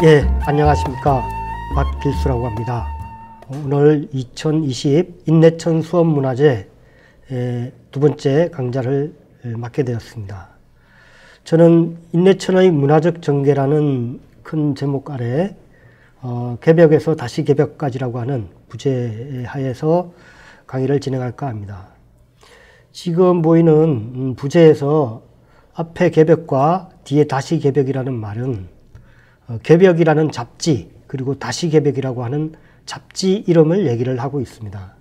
예, 안녕하십니까. 박길수라고 합니다. 오늘 2020 인내천 수업문화제 두 번째 강좌를 맡게 되었습니다. 저는 인내천의 문화적 전개라는 큰 제목 아래 개벽에서 다시 개벽까지라고 하는 부제 하에서 강의를 진행할까 합니다. 지금 보이는 부제에서 앞에 개벽과 뒤에 다시 개벽이라는 말은 개벽이라는 잡지 그리고 다시 개벽이라고 하는 잡지 이름을 얘기를 하고 있습니다.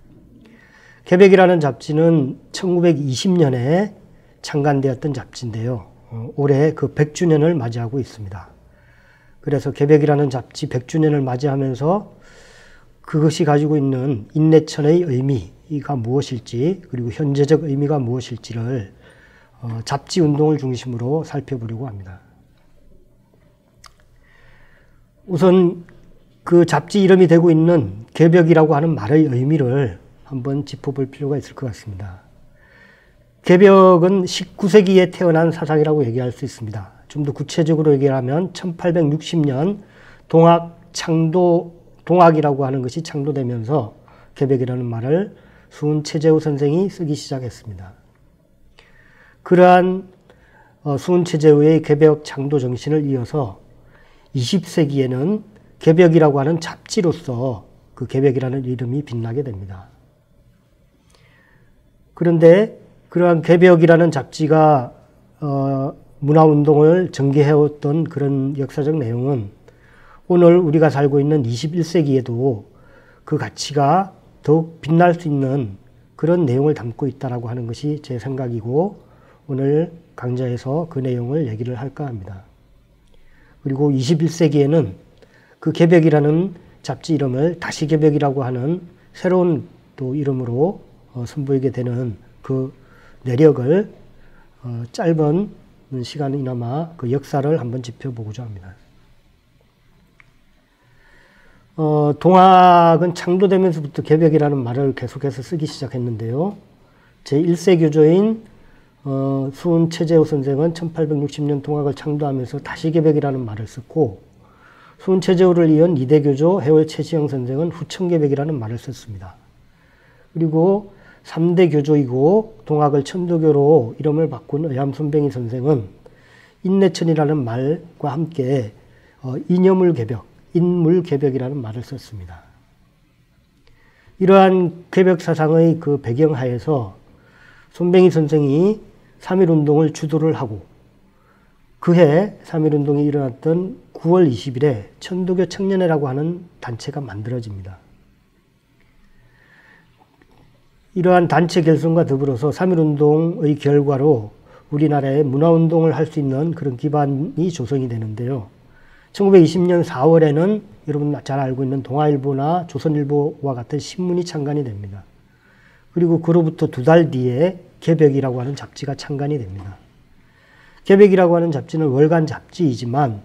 개벽이라는 잡지는 1920년에 창간되었던 잡지인데요. 올해 그 100주년을 맞이하고 있습니다. 그래서 개벽이라는 잡지 100주년을 맞이하면서 그것이 가지고 있는 인내천의 의미가 무엇일지 그리고 현재적 의미가 무엇일지를 잡지 운동을 중심으로 살펴보려고 합니다. 우선 그 잡지 이름이 되고 있는 개벽이라고 하는 말의 의미를 한번 짚어볼 필요가 있을 것 같습니다. 개벽은 19세기에 태어난 사상이라고 얘기할 수 있습니다. 좀 더 구체적으로 얘기하면 1860년 동학이라고 하는 것이 창도되면서 개벽이라는 말을 수훈체제우 선생이 쓰기 시작했습니다. 그러한 수훈체제우의 개벽 창도 정신을 이어서 20세기에는 개벽이라고 하는 잡지로서 그 개벽이라는 이름이 빛나게 됩니다. 그런데 그러한 개벽이라는 잡지가 문화운동을 전개해왔던 그런 역사적 내용은 오늘 우리가 살고 있는 21세기에도 그 가치가 더욱 빛날 수 있는 그런 내용을 담고 있다고 하는 것이 제 생각이고 오늘 강좌에서 그 내용을 얘기를 할까 합니다. 그리고 21세기에는 그 개벽이라는 잡지 이름을 다시 개벽이라고 하는 새로운 또 이름으로 선보이게 되는 그 내력을 짧은 시간이나마 그 역사를 한번 짚어보고자 합니다. 동학은 창도되면서부터 개벽이라는 말을 계속해서 쓰기 시작했는데요. 제1세 교조인 수훈체제우 선생은 1860년 동학을 창도하면서 다시 개벽이라는 말을 썼고 수훈체제우를 이은 2대 교조 해월 최시영 선생은 후천개벽이라는 말을 썼습니다. 그리고 3대 교조이고 동학을 천도교로 이름을 바꾼 의암손뱅이 선생은 인내천이라는 말과 함께 인여물개벽, 인물개벽이라는 말을 썼습니다. 이러한 개벽 사상의 그 배경하에서 손뱅이 선생이 3.1운동을 주도를 하고 그해 3.1운동이 일어났던 9월 20일에 천도교 청년회라고 하는 단체가 만들어집니다. 이러한 단체 결성과 더불어서 3.1운동의 결과로 우리나라에 문화운동을 할 수 있는 그런 기반이 조성이 되는데요. 1920년 4월에는 여러분 잘 알고 있는 동아일보나 조선일보와 같은 신문이 창간이 됩니다. 그리고 그로부터 2달 뒤에 개벽이라고 하는 잡지가 창간이 됩니다. 개벽이라고 하는 잡지는 월간 잡지이지만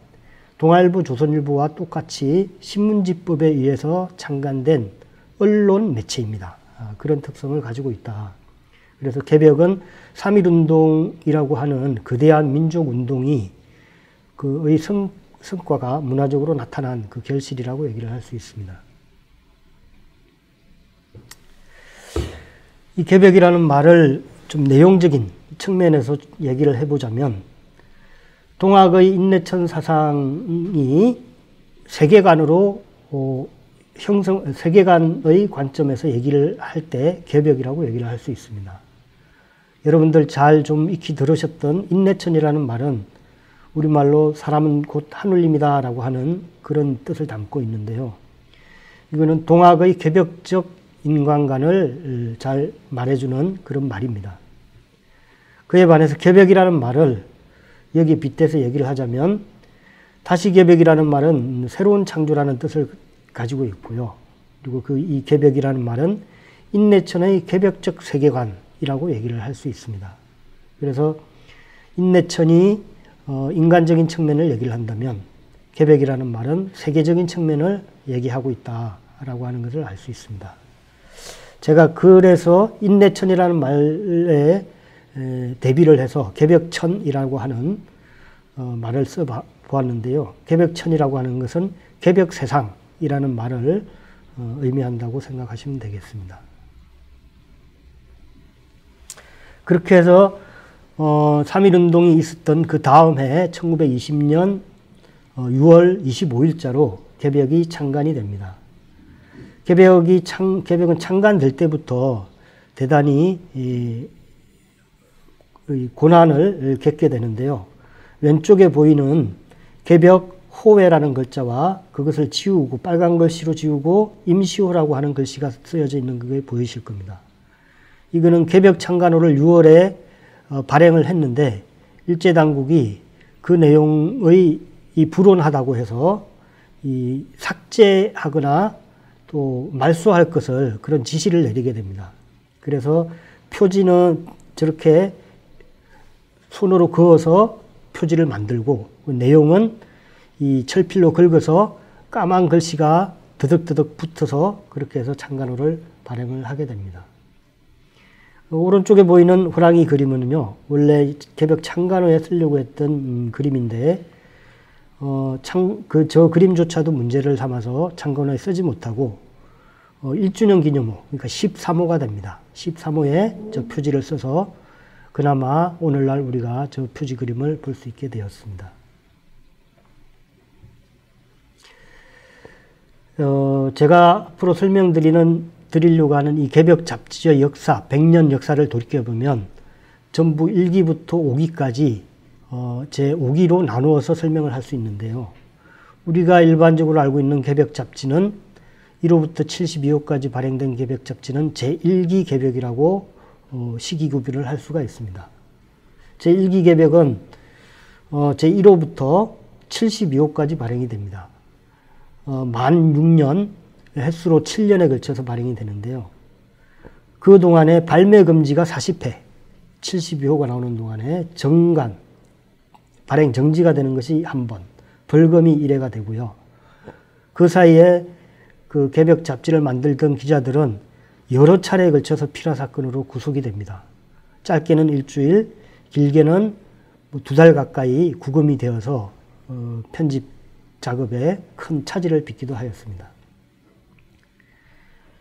동아일보, 조선일보와 똑같이 신문지법에 의해서 창간된 언론 매체입니다. 그런 특성을 가지고 있다. 그래서 개벽은 3.1운동이라고 하는 거대한 민족운동이 그의 성과가 문화적으로 나타난 그 결실이라고 얘기를 할 수 있습니다. 이 개벽이라는 말을 좀 내용적인 측면에서 얘기를 해보자면 동학의 인내천 사상이 세계관으로 세계관의 관점에서 얘기를 할 때 개벽이라고 얘기를 할 수 있습니다. 여러분들 잘 좀 익히 들으셨던 인내천이라는 말은 우리말로 사람은 곧 하늘님이다 라고 하는 그런 뜻을 담고 있는데요. 이거는 동학의 개벽적 인간관을 잘 말해주는 그런 말입니다. 그에 반해서 개벽이라는 말을 여기에 빗대서 얘기를 하자면 다시 개벽이라는 말은 새로운 창조라는 뜻을 가지고 있고요. 그리고 이 개벽이라는 말은 인내천의 개벽적 세계관이라고 얘기를 할 수 있습니다. 그래서 인내천이 인간적인 측면을 얘기를 한다면 개벽이라는 말은 세계적인 측면을 얘기하고 있다라고 하는 것을 알 수 있습니다. 제가 그래서 인내천이라는 말에 대비를 해서 개벽천이라고 하는 말을 보았는데요. 개벽천이라고 하는 것은 개벽세상이라는 말을 의미한다고 생각하시면 되겠습니다. 그렇게 해서 3.1운동이 있었던 그 다음 해 1920년 6월 25일자로 개벽이 창간이 됩니다. 개벽은 창간될 때부터 대단히 고난을 겪게 되는데요. 왼쪽에 보이는 개벽 호회라는 글자와 그것을 지우고 빨간 글씨로 지우고 임시호라고 하는 글씨가 쓰여져 있는 게 보이실 겁니다. 이거는 개벽 창간호를 6월에 발행을 했는데 일제당국이 그 내용의 불온하다고 해서 삭제하거나 또 말소할 것을 그런 지시를 내리게 됩니다. 그래서 표지는 저렇게 손으로 그어서 표지를 만들고 그 내용은 이 철필로 긁어서 까만 글씨가 드득드득 붙어서 그렇게 해서 창간호를 발행을 하게 됩니다. 오른쪽에 보이는 호랑이 그림은요, 원래 개벽 창간호에 쓰려고 했던 그림인데, 저 그림조차도 문제를 삼아서 창간호에 쓰지 못하고, 1주년 기념호, 그러니까 13호가 됩니다. 13호에 저 표지를 써서 그나마 오늘날 우리가 저 표지 그림을 볼 수 있게 되었습니다. 제가 앞으로 드리려고 하는 이 개벽 잡지의 역사, 100년 역사를 돌이켜보면 전부 1기부터 5기까지 제 5기로 나누어서 설명을 할 수 있는데요. 우리가 일반적으로 알고 있는 개벽 잡지는 1호부터 72호까지 발행된 개벽 잡지는 제1기 개벽이라고 시기 구별을 할 수가 있습니다. 제1기 개벽은 제1호부터 72호까지 발행이 됩니다. 만 6년, 횟수로 7년에 걸쳐서 발행이 되는데요. 그 동안에 발매 금지가 40회, 72호가 나오는 동안에 정간, 발행 정지가 되는 것이 한 번, 벌금이 1회가 되고요. 그 사이에 그 개벽 잡지를 만들던 기자들은 여러 차례에 걸쳐서 필화 사건으로 구속이 됩니다. 짧게는 일주일, 길게는 2달 가까이 구금이 되어서 편집 작업에 큰 차질을 빚기도 하였습니다.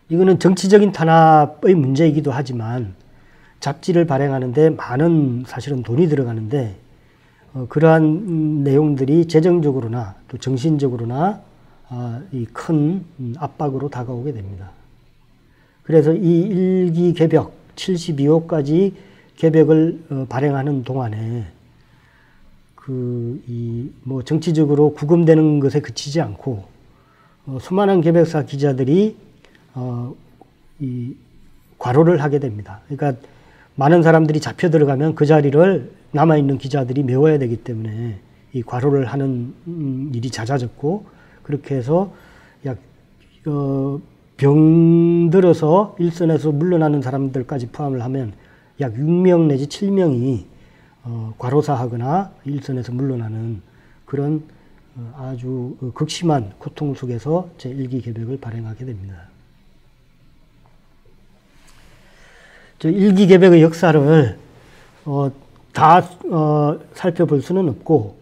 이거는 정치적인 탄압의 문제이기도 하지만 잡지를 발행하는데 많은 사실은 돈이 들어가는데 그러한 내용들이 재정적으로나 또 정신적으로나 이 큰 압박으로 다가오게 됩니다. 그래서 이 1기 개벽 72호까지 개벽을 발행하는 동안에 정치적으로 구금되는 것에 그치지 않고 수많은 개벽사 기자들이 이 과로를 하게 됩니다. 그러니까 많은 사람들이 잡혀 들어가면 그 자리를 남아있는 기자들이 메워야 되기 때문에 이 과로를 하는 일이 잦아졌고, 그렇게 해서 병들어서 일선에서 물러나는 사람들까지 포함을 하면 약 6명 내지 7명이 과로사하거나 일선에서 물러나는 그런 아주 극심한 고통 속에서 제1기 개벽을 발행하게 됩니다. 저 1기 개벽의 역사를 다 살펴볼 수는 없고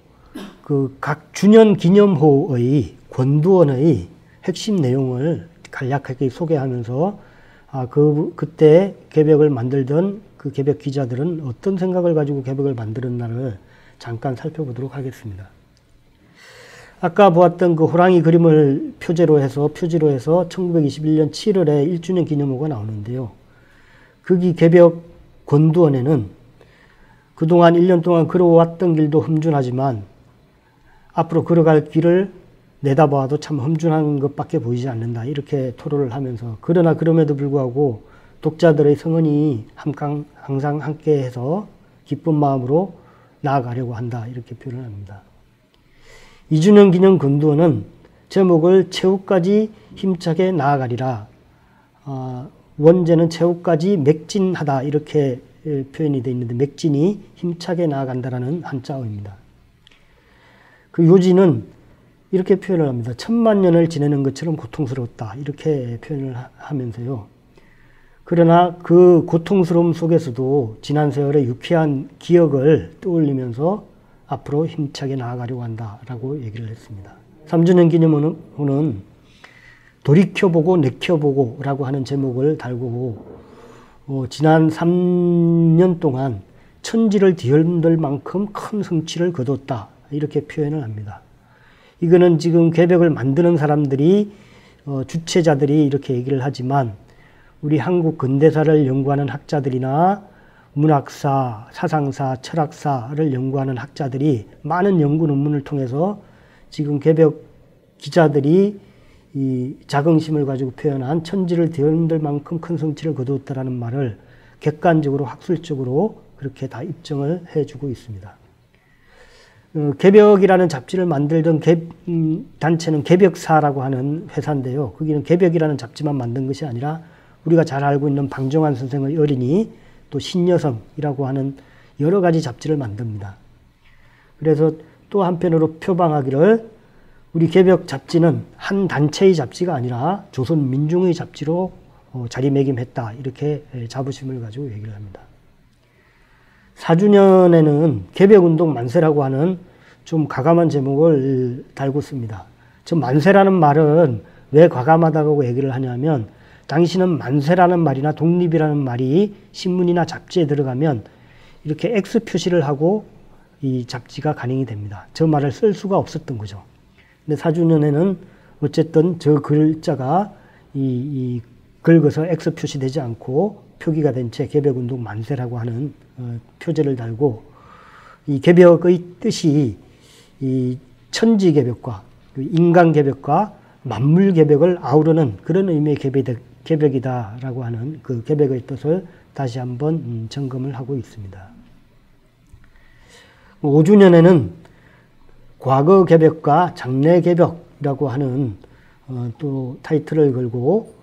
그 각 주년 기념호의 권두원의 핵심 내용을 간략하게 소개하면서 그때 개벽을 만들던 그 개벽 기자들은 어떤 생각을 가지고 개벽을 만들었나를 잠깐 살펴보도록 하겠습니다. 아까 보았던 그 호랑이 그림을 표지로 해서 1921년 7월에 1주년 기념호가 나오는데요. 거기 개벽 권두원에는 그동안 1년 동안 걸어왔던 길도 험준하지만 앞으로 걸어갈 길을 내다봐도 참 험준한 것밖에 보이지 않는다, 이렇게 토로를 하면서, 그러나 그럼에도 불구하고 독자들의 성은이 항상 함께해서 기쁜 마음으로 나아가려고 한다, 이렇게 표현을 합니다. 2주년 기념 권두원은 제목을 최후까지 힘차게 나아가리라, 원제는 최후까지 맥진하다, 이렇게 표현이 되어 있는데 맥진이 힘차게 나아간다라는 한자어입니다. 그 요지는 이렇게 표현을 합니다. 1000만년을 지내는 것처럼 고통스러웠다, 이렇게 표현을 하면서요. 그러나 그 고통스러움 속에서도 지난 세월의 유쾌한 기억을 떠올리면서 앞으로 힘차게 나아가려고 한다라고 얘기를 했습니다. 3주년 기념호는 돌이켜보고 내켜보고라고 하는 제목을 달고 지난 3년 동안 천지를 뒤흔들 만큼 큰 성취를 거뒀다 이렇게 표현을 합니다. 이거는 지금 개벽을 만드는 사람들이 주체자들이 이렇게 얘기를 하지만 우리 한국 근대사를 연구하는 학자들이나 문학사, 사상사, 철학사를 연구하는 학자들이 많은 연구 논문을 통해서 지금 개벽 기자들이 이 자긍심을 가지고 표현한 천지를 뒤흔들 만큼 큰 성취를 거두었다라는 말을 객관적으로 학술적으로 그렇게 다 입증을 해주고 있습니다. 개벽이라는 잡지를 만들던 단체는 개벽사라고 하는 회사인데요. 거기는 개벽이라는 잡지만 만든 것이 아니라 우리가 잘 알고 있는 방정환 선생의 어린이 또 신여성이라고 하는 여러 가지 잡지를 만듭니다. 그래서 또 한편으로 표방하기를 우리 개벽 잡지는 한 단체의 잡지가 아니라 조선 민중의 잡지로 자리매김했다 이렇게 자부심을 가지고 얘기를 합니다. 4주년에는 개벽운동 만세라고 하는 좀 과감한 제목을 달고 씁니다. 저 만세라는 말은 왜 과감하다고 얘기를 하냐면 당시는 만세라는 말이나 독립이라는 말이 신문이나 잡지에 들어가면 이렇게 X 표시를 하고 이 잡지가 간행이 됩니다. 저 말을 쓸 수가 없었던 거죠. 근데 4주년에는 어쨌든 저 글자가 긁어서 X 표시되지 않고 표기가 된 채 개벽운동 만세라고 하는 표제를 달고 이 개벽의 뜻이 이 천지 개벽과 인간 개벽과 만물 개벽을 아우르는 그런 의미의 개벽이다라고 하는 그 개벽의 뜻을 다시 한번 점검을 하고 있습니다. 5주년에는 과거 개벽과 장래 개벽이라고 하는 또 타이틀을 걸고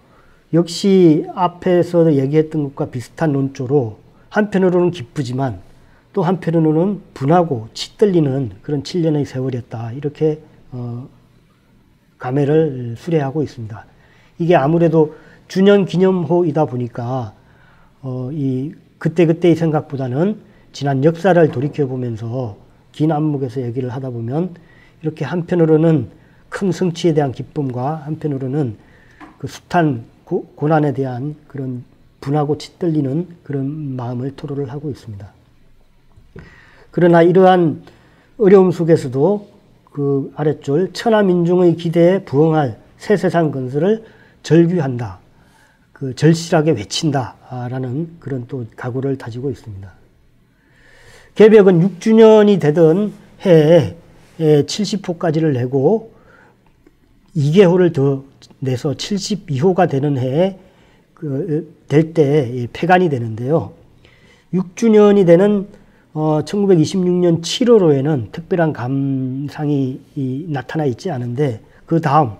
역시 앞에서 얘기했던 것과 비슷한 논조로 한편으로는 기쁘지만 또 한편으로는 분하고 치떨리는 그런 7년의 세월이었다. 이렇게 감회를 수레하고 있습니다. 이게 아무래도 주년 기념호이다 보니까 이 그때그때의 생각보다는 지난 역사를 돌이켜보면서 긴 안목에서 얘기를 하다 보면 이렇게 한편으로는 큰 성취에 대한 기쁨과 한편으로는 그 숱한 고난에 대한 그런 분하고 치떨리는 그런 마음을 토로를 하고 있습니다. 그러나 이러한 어려움 속에서도 그 아랫줄 천하민중의 기대에 부응할 새 세상 건설을 절규한다. 그 절실하게 외친다라는 그런 또 각오를 다지고 있습니다. 개벽은 6주년이 되던 해에 70호까지를 내고 2개호를 더 내서 72호가 되는 해에 될 때 폐간이 되는데요. 6주년이 되는 1926년 7월호에는 특별한 감상이 나타나 있지 않은데 그 다음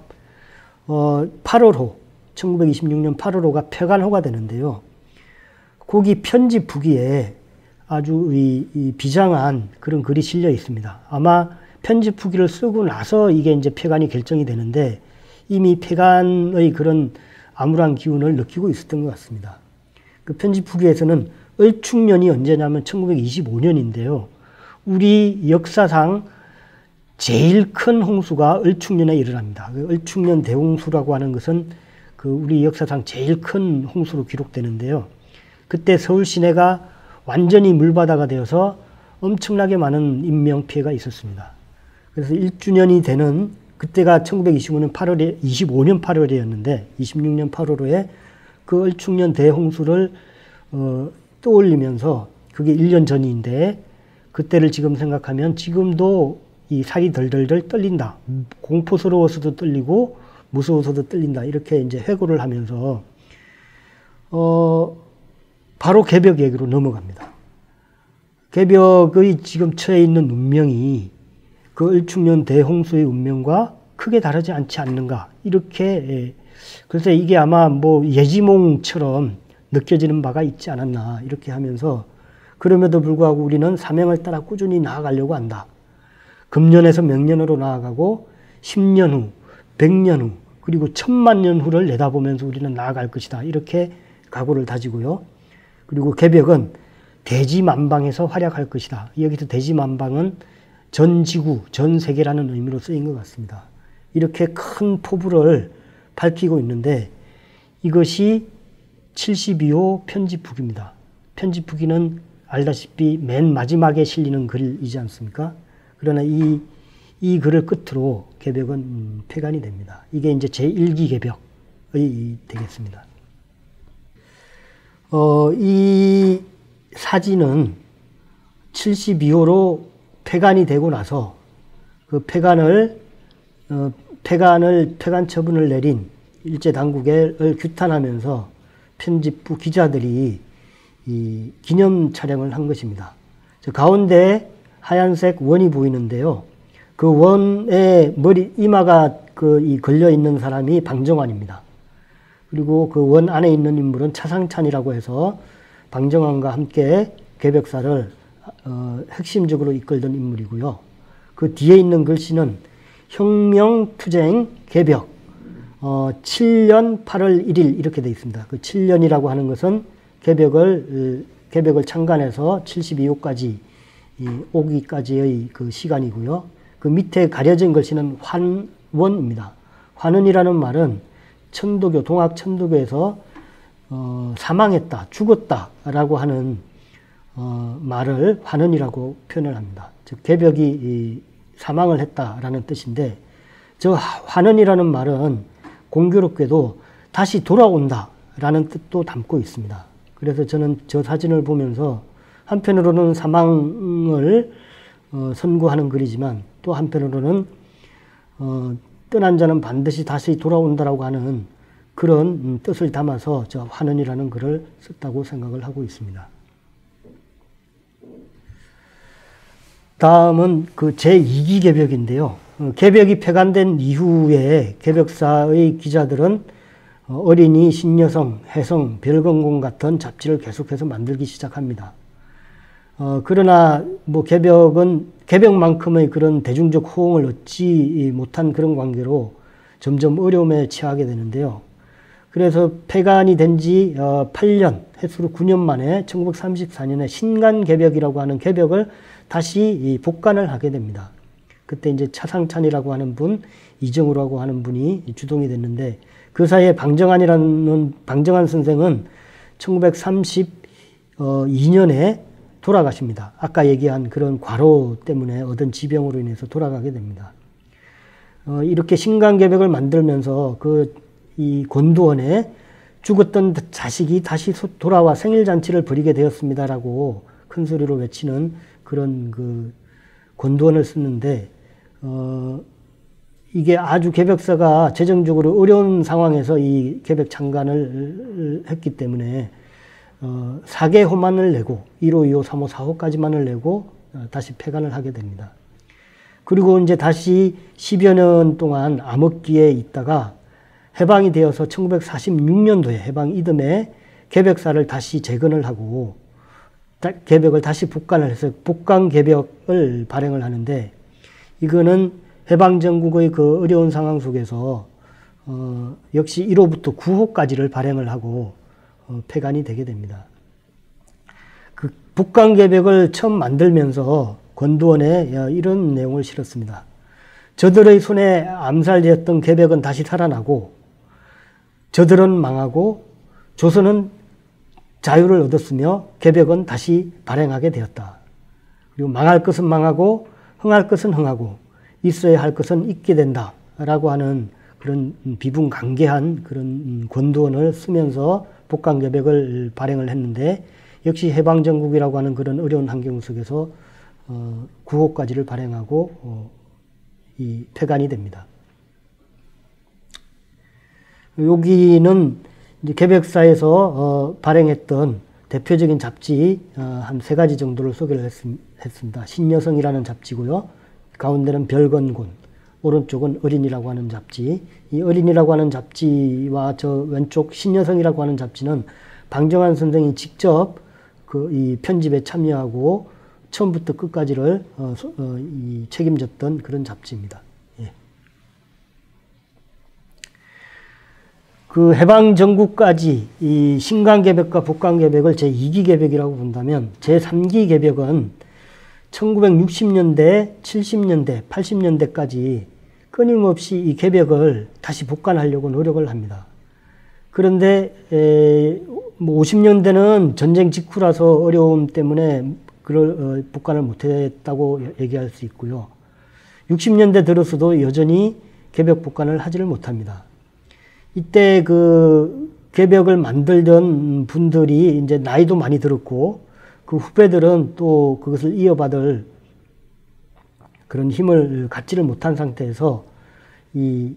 8월호 1926년 8월호가 폐간호가 되는데요. 거기 편지 부기에 아주 비장한 그런 글이 실려 있습니다. 아마 편지 부기를 쓰고 나서 이게 이제 폐간이 결정이 되는데 이미 폐간의 그런 암울한 기운을 느끼고 있었던 것 같습니다. 그 편지 부기에서는 을축년이 언제냐면 1925년인데요. 우리 역사상 제일 큰 홍수가 을축년에 일어납니다. 그 을축년 대홍수라고 하는 것은 그 우리 역사상 제일 큰 홍수로 기록되는데요. 그때 서울 시내가 완전히 물바다가 되어서 엄청나게 많은 인명피해가 있었습니다. 그래서 1주년이 되는 그때가 1925년 8월에 25년 8월이었는데 26년 8월에 그 을축년 대홍수를 떠올리면서 그게 1년 전인데 그때를 지금 생각하면 지금도 이 살이 덜덜덜 떨린다. 공포스러워서도 떨리고 무서워서도 떨린다. 이렇게 이제 회고를 하면서 바로 개벽 얘기로 넘어갑니다. 개벽의 지금 처해 있는 운명이 그 을축년 대홍수의 운명과 크게 다르지 않지 않는가. 이렇게 그래서 이게 아마 뭐 예지몽처럼 느껴지는 바가 있지 않았나. 이렇게 하면서 그럼에도 불구하고 우리는 사명을 따라 꾸준히 나아가려고 한다. 금년에서 명년으로 나아가고 10년 후, 100년 후, 그리고 1000만 후를 내다보면서 우리는 나아갈 것이다. 이렇게 각오를 다지고요. 그리고 개벽은 대지만방에서 활약할 것이다. 여기서 대지만방은 전 지구, 전 세계라는 의미로 쓰인 것 같습니다. 이렇게 큰 포부를 밝히고 있는데 이것이 72호 편집부기입니다. 편집부기는 알다시피 맨 마지막에 실리는 글이지 않습니까? 그러나 이 글을 끝으로 개벽은 폐간이 됩니다. 이게 이제 제1기 개벽이 되겠습니다. 이 사진은 72호로 폐간이 되고 나서 그 폐간 처분을 내린 일제 당국을 규탄하면서 편집부 기자들이 이 기념 촬영을 한 것입니다. 저 가운데 하얀색 원이 보이는데요. 그 원에 이마가 이 걸려 있는 사람이 방정환입니다. 그리고 그 원 안에 있는 인물은 차상찬이라고 해서 방정환과 함께 개벽사를 핵심적으로 이끌던 인물이고요. 그 뒤에 있는 글씨는 혁명투쟁 개벽 7년 8월 1일 이렇게 되어 있습니다. 그 7년이라고 하는 것은 개벽을 창간해서 72호까지 오기까지의 그 시간이고요. 그 밑에 가려진 글씨는 환원입니다. 환원이라는 말은 천도교, 동학 천도교에서 사망했다, 죽었다라고 하는 말을 환원이라고 표현을 합니다. 즉 개벽이 사망을 했다라는 뜻인데 저 환원이라는 말은 공교롭게도 다시 돌아온다라는 뜻도 담고 있습니다. 그래서 저는 저 사진을 보면서 한편으로는 사망을 선고하는 글이지만 또 한편으로는 떠난 자는 반드시 다시 돌아온다라고 하는 그런 뜻을 담아서 저 환원이라는 글을 썼다고 생각을 하고 있습니다. 다음은 그 제2기 개벽인데요. 개벽이 폐간된 이후에 개벽사의 기자들은 어린이, 신여성, 해성, 별건공 같은 잡지를 계속해서 만들기 시작합니다. 그러나 뭐 개벽만큼의 그런 대중적 호응을 얻지 못한 그런 관계로 점점 어려움에 처하게 되는데요. 그래서 폐간이 된 지 8년, 횟수로 9년 만에 1934년에 신간개벽이라고 하는 개벽을 다시 복간을 하게 됩니다. 그때 이제 차상찬이라고 하는 분, 이정우라고 하는 분이 주동이 됐는데 그 사이에 방정환 선생은 1932년에 돌아가십니다. 아까 얘기한 그런 과로 때문에 얻은 지병으로 인해서 돌아가게 됩니다. 이렇게 신간개벽을 만들면서 이 권두원에 죽었던 자식이 다시 돌아와 생일잔치를 벌이게 되었습니다라고 큰 소리로 외치는 그런 그 권두원을 썼는데, 이게 아주 개벽사가 재정적으로 어려운 상황에서 이 개벽 창간을 했기 때문에 4개 호만을 내고 1호, 2호, 3호, 4호까지만을 내고 다시 폐간을 하게 됩니다. 그리고 이제 다시 10여 년 동안 암흑기에 있다가 해방이 되어서 1946년도에 해방 이듬해 개벽사를 다시 재건을 하고 개벽을 다시 복간을 해서 복간 개벽을 발행을 하는데, 이거는 해방 전국의 그 어려운 상황 속에서 역시 1호부터 9호까지를 발행을 하고 폐간이 되게 됩니다. 그 복간 개벽을 처음 만들면서 권두원에 이런 내용을 실었습니다. 저들의 손에 암살되었던 개벽은 다시 살아나고 저들은 망하고 조선은 자유를 얻었으며 개벽은 다시 발행하게 되었다. 그리고 망할 것은 망하고 흥할 것은 흥하고 있어야 할 것은 있게 된다 라고 하는 그런 비분강개한 그런 권두원을 쓰면서 복간개벽을 발행을 했는데, 역시 해방전국이라고 하는 그런 어려운 환경 속에서 9호까지를 발행하고 이 폐간이 됩니다. 여기는 이제 개벽사에서 발행했던 대표적인 잡지 한 3가지 정도를 소개를 했습니다. 신여성이라는 잡지고요. 가운데는 별건곤, 오른쪽은 어린이라고 하는 잡지. 이 어린이라고 하는 잡지와 저 왼쪽 신여성이라고 하는 잡지는 방정환 선생이 직접 이 편집에 참여하고 처음부터 끝까지를 책임졌던 그런 잡지입니다. 예. 그 해방 전국까지 이 신간개벽과 복간개벽을 제2기 개벽이라고 본다면, 제3기 개벽은 1960년대, 70년대, 80년대까지 끊임없이 이 개벽을 다시 복간하려고 노력을 합니다. 그런데 50년대는 전쟁 직후라서 어려움 때문에 복간을 못했다고 얘기할 수 있고요. 60년대 들어서도 여전히 개벽 복간을 하지를 못합니다. 이때 그 개벽을 만들던 분들이 이제 나이도 많이 들었고 그 후배들은 또 그것을 이어받을 그런 힘을 갖지를 못한 상태에서 이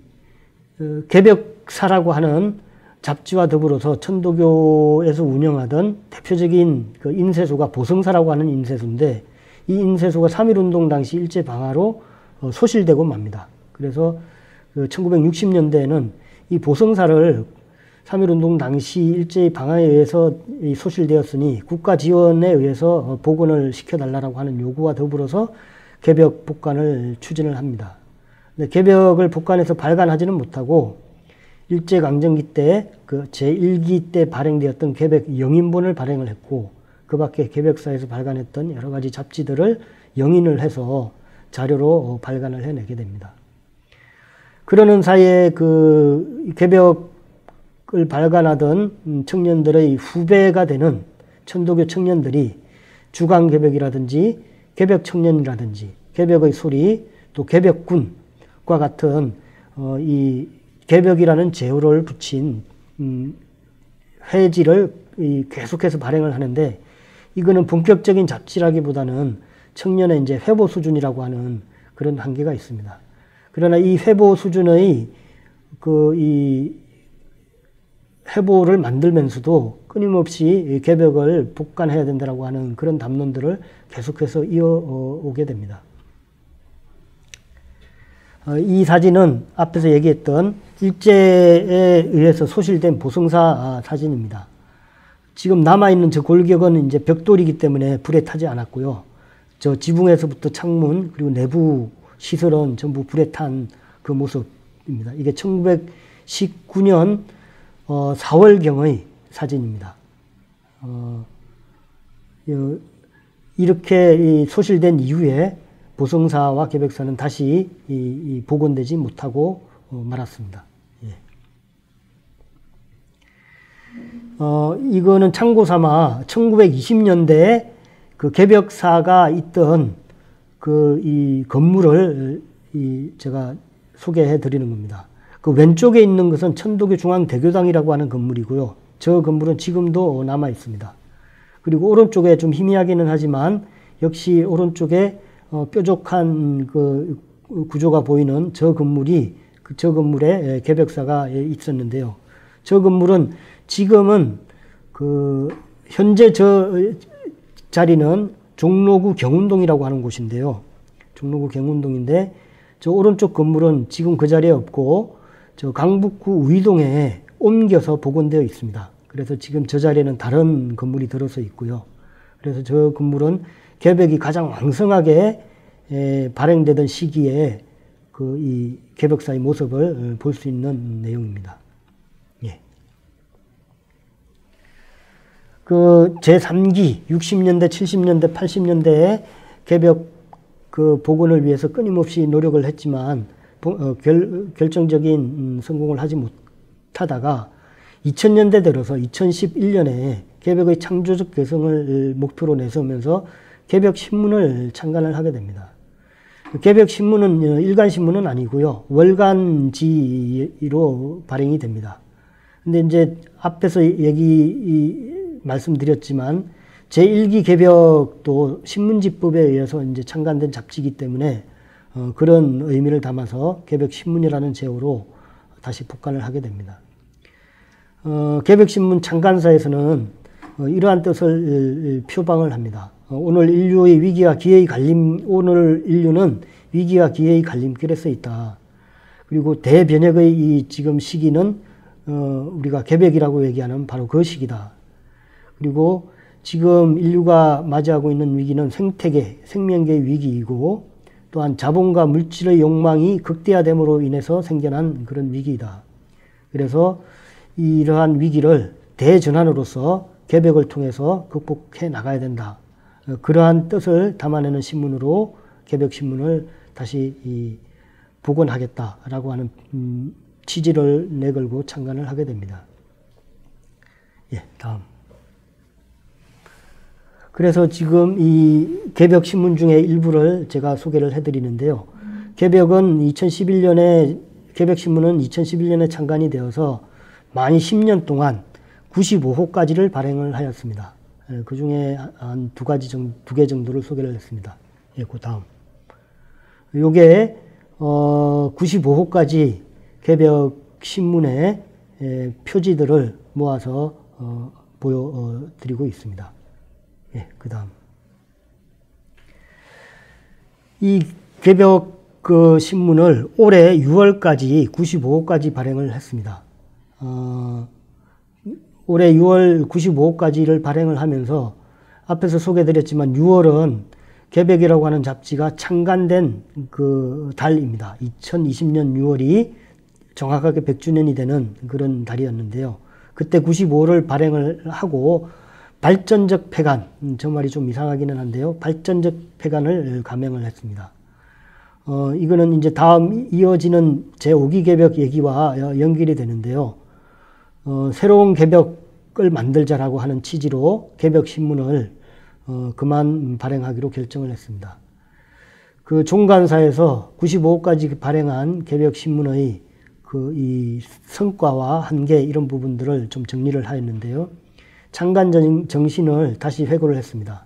개벽사라고 하는 잡지와 더불어서 천도교에서 운영하던 대표적인 그 인쇄소가 보성사라고 하는 인쇄소인데 이 인쇄소가 3.1운동 당시 일제 방화로 소실되고 맙니다. 그래서 그 1960년대에는 이 보성사를 3.1운동 당시 일제의 방화에 의해서 소실되었으니 국가 지원에 의해서 복원을 시켜달라고 하는 요구와 더불어서 개벽 복간을 추진을 합니다. 근데 개벽을 복간해서 발간하지는 못하고 일제강점기 때 그 제1기 때 발행되었던 개벽 영인본을 발행을 했고 그 밖에 개벽사에서 발간했던 여러 가지 잡지들을 영인을 해서 자료로 발간을 해내게 됩니다. 그러는 사이에 그 개벽을 발간하던 청년들의 후배가 되는 천도교 청년들이 주광개벽이라든지 개벽청년이라든지 개벽의 소리 또 개벽군과 같은 이 개벽이라는 제호를 붙인 회지를 계속해서 발행을 하는데 이거는 본격적인 잡지라기보다는 청년의 이제 회보 수준이라고 하는 그런 한계가 있습니다. 그러나 이 회보 수준의 이 회보를 만들면서도 끊임없이 개벽을 복간해야 된다고 하는 그런 담론들을 계속해서 이어오게 됩니다. 이 사진은 앞에서 얘기했던 일제에 의해서 소실된 보성사 사진입니다. 지금 남아있는 저 골격은 이제 벽돌이기 때문에 불에 타지 않았고요. 저 지붕에서부터 창문 그리고 내부 시설은 전부 불에 탄 그 모습입니다. 이게 1919년 4월경의 사진입니다. 이렇게 소실된 이후에 보성사와 개벽사는 다시 복원되지 못하고 말았습니다. 예. 이거는 참고 삼아 1920년대에 그 개벽사가 있던 이 건물을 제가 소개해 드리는 겁니다. 그 왼쪽에 있는 것은 천도교 중앙대교당이라고 하는 건물이고요. 저 건물은 지금도 남아 있습니다. 그리고 오른쪽에 좀 희미하기는 하지만 역시 오른쪽에 뾰족한 그 구조가 보이는 저 건물이 저 건물에 개벽사가 있었는데요. 저 건물은 지금은 현재 저 자리는 종로구 경운동이라고 하는 곳인데요. 종로구 경운동인데 저 오른쪽 건물은 지금 그 자리에 없고 저 강북구 우이동에 옮겨서 복원되어 있습니다. 그래서 지금 저 자리에는 다른 건물이 들어서 있고요. 그래서 저 건물은 개벽이 가장 왕성하게 발행되던 시기에 이 개벽사의 모습을 볼 수 있는 내용입니다. 예. 그 제3기 60년대, 70년대, 80년대에 개벽 복원을 위해서 끊임없이 노력을 했지만 결정적인 성공을 하지 못하다가 2000년대 들어서 2011년에 개벽의 창조적 개성을 목표로 내세우면서 개벽신문을 창간을 하게 됩니다. 개벽신문은 일간신문은 아니고요. 월간지로 발행이 됩니다. 근데 이제 앞에서 말씀드렸지만 제1기 개벽도 신문지법에 의해서 이제 창간된 잡지이기 때문에 그런 의미를 담아서 개벽신문이라는 제호로 다시 복간을 하게 됩니다. 개벽신문 창간사에서는 이러한 뜻을 표방을 합니다. 오늘 인류는 위기와 기회의 갈림길에 서 있다. 그리고 대변혁의 이 지금 시기는 우리가 개벽이라고 얘기하는 바로 그 시기다. 그리고 지금 인류가 맞이하고 있는 위기는 생태계, 생명계의 위기이고 또한 자본과 물질의 욕망이 극대화됨으로 인해서 생겨난 그런 위기이다. 그래서 이러한 위기를 대전환으로서 개벽을 통해서 극복해 나가야 된다. 그러한 뜻을 담아내는 신문으로 개벽신문을 다시 복원하겠다라고 하는 취지를 내걸고 창간을 하게 됩니다. 예, 다음. 그래서 지금 이 개벽신문 중에 일부를 제가 소개를 해드리는데요. 개벽신문은 2011년에 창간이 되어서 만 10년 동안 95호까지를 발행을 하였습니다. 그 중에 한 두 개 정도를 소개를 했습니다. 예, 그 다음. 요게, 95호까지 개벽신문의 표지들을 모아서, 보여드리고 있습니다. 예, 그 다음. 이 개벽 신문을 올해 6월까지 95호까지 발행을 했습니다. 올해 6월 95호까지를 발행을 하면서 앞에서 소개드렸지만 6월은 개벽이라고 하는 잡지가 창간된 그 달입니다. 2020년 6월이 정확하게 100주년이 되는 그런 달이었는데요. 그때 95호를 발행을 하고 발전적 폐간, 저 말이 좀 이상하기는 한데요. 발전적 폐간을 감행을 했습니다. 이거는 이제 다음 이어지는 제5기 개벽 얘기와 연결이 되는데요. 새로운 개벽을 만들자라고 하는 취지로 개벽신문을 그만 발행하기로 결정을 했습니다. 그 종간사에서 95호까지 발행한 개벽신문의 이 성과와 한계 이런 부분들을 좀 정리를 하였는데요. 창간 정신을 다시 회고를 했습니다.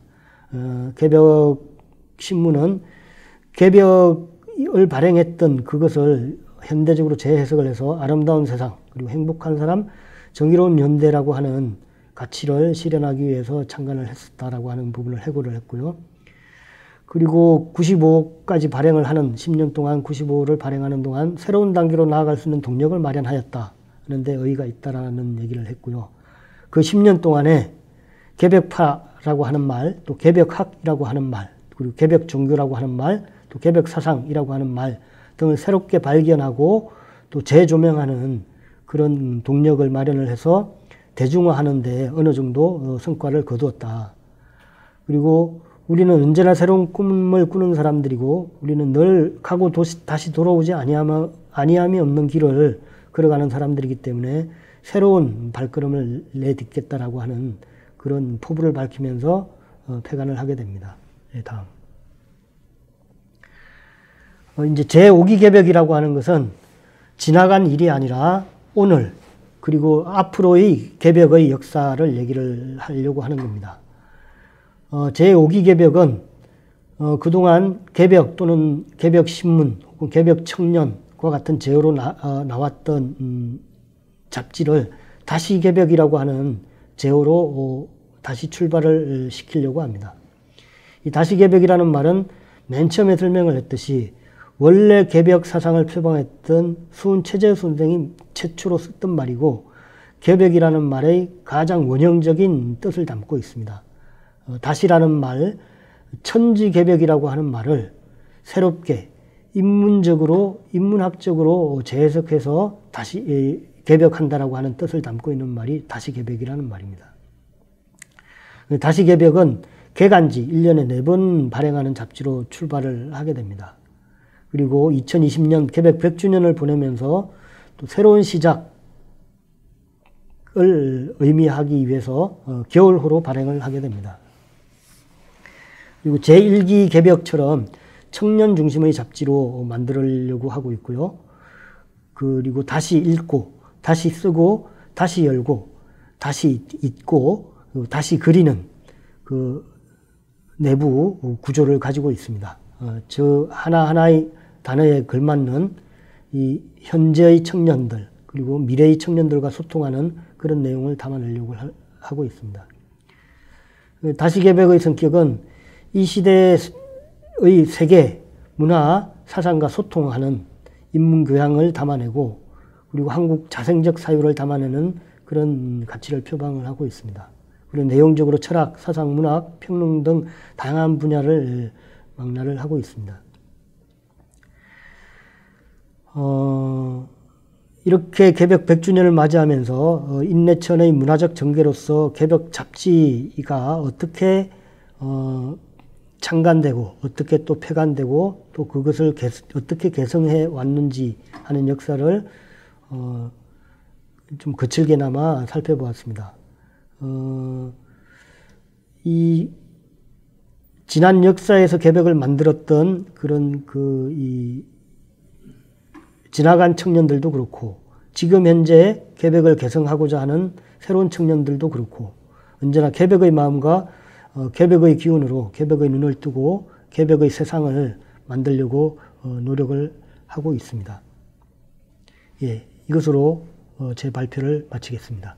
개벽신문은 개벽을 발행했던 그것을 현대적으로 재해석을 해서 아름다운 세상, 그리고 행복한 사람, 정의로운 현대라고 하는 가치를 실현하기 위해서 창간을 했었다라고 하는 부분을 회고를 했고요. 그리고 95호까지 발행을 하는 10년 동안 95호를 발행하는 동안 새로운 단계로 나아갈 수 있는 동력을 마련하였다 하는데 의의가 있다라는 얘기를 했고요. 그 10년 동안에 개벽파라고 하는 말, 또 개벽학이라고 하는 말, 그리고 개벽종교라고 하는 말, 또 개벽사상이라고 하는 말 등을 새롭게 발견하고 또 재조명하는 그런 동력을 마련을 해서 대중화하는 데 어느 정도 성과를 거두었다. 그리고 우리는 언제나 새로운 꿈을 꾸는 사람들이고 우리는 늘 가고 다시 돌아오지 아니함이 없는 길을 걸어가는 사람들이기 때문에 새로운 발걸음을 내딛겠다라고 하는 그런 포부를 밝히면서 폐간을 하게 됩니다. 네, 다음. 이제 제5기 개벽이라고 하는 것은 지나간 일이 아니라 오늘 그리고 앞으로의 개벽의 역사를 얘기를 하려고 하는 겁니다. 제5기 개벽은 그동안 개벽 또는 개벽신문 혹은 개벽청년과 같은 제어로 나왔던 잡지를 다시 개벽이라고 하는 제어로 다시 출발을 시키려고 합니다. 이 다시 개벽이라는 말은 맨 처음에 설명을 했듯이 원래 개벽 사상을 표방했던 수은 최재우 선생이 최초로 썼던 말이고 개벽이라는 말의 가장 원형적인 뜻을 담고 있습니다. 다시라는 말, 천지개벽이라고 하는 말을 새롭게 인문학적으로 재해석해서 다시 개벽한다라고 하는 뜻을 담고 있는 말이 다시 개벽이라는 말입니다. 다시 개벽은 개간지 1년에 4번 발행하는 잡지로 출발을 하게 됩니다. 그리고 2020년 개벽 100주년을 보내면서 또 새로운 시작을 의미하기 위해서 겨울호로 발행을 하게 됩니다. 그리고 제1기 개벽처럼 청년 중심의 잡지로 만들려고 하고 있고요. 그리고 다시 읽고, 다시 쓰고, 다시 열고, 다시 잊고, 다시 그리는 그 내부 구조를 가지고 있습니다. 저 하나하나의 단어에 걸맞는 이 현재의 청년들 그리고 미래의 청년들과 소통하는 그런 내용을 담아내려고 하고 있습니다. 다시 개벽의 성격은 이 시대의 세계, 문화, 사상과 소통하는 인문교양을 담아내고 그리고 한국 자생적 사유를 담아내는 그런 가치를 표방을 하고 있습니다. 그리고 내용적으로 철학, 사상, 문학, 평론 등 다양한 분야를 망라를 하고 있습니다. 이렇게 개벽 100주년을 맞이하면서 인내천의 문화적 전개로서 개벽 잡지가 어떻게 창간되고 어떻게 또 폐간되고 또 그것을 어떻게 개성해 왔는지 하는 역사를 좀 거칠게나마 살펴보았습니다. 이 지난 역사에서 개벽을 만들었던 그런 이 지나간 청년들도 그렇고 지금 현재 개벽을 개성하고자 하는 새로운 청년들도 그렇고 언제나 개벽의 마음과 개벽의 기운으로 개벽의 눈을 뜨고 개벽의 세상을 만들려고 노력을 하고 있습니다. 예, 이것으로 제 발표를 마치겠습니다.